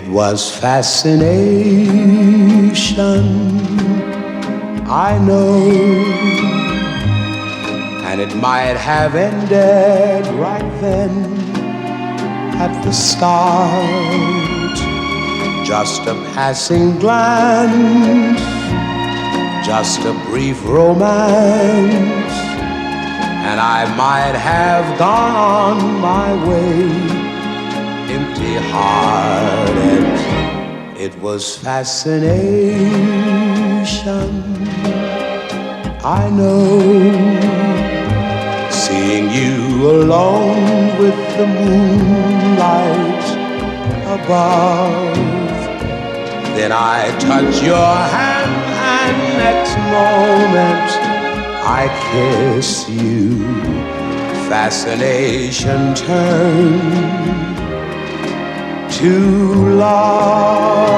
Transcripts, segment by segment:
It was fascination, I know, and it might have ended right then at the start. Just a passing glance, just a brief romance, and I might have gone on my way, empty-hearted. It was fascination, I know, seeing you alone with the moonlight above. Then I touch your hand and next moment I kiss you. Fascination turned to love.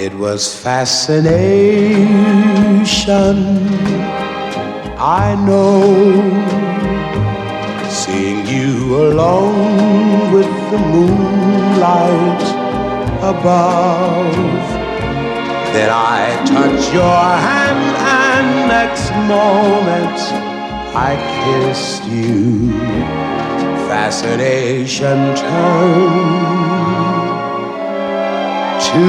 It was fascination, I know, seeing you alone with the moonlight above. Then I touch your hand and next moment I kissed you. Fascination turned to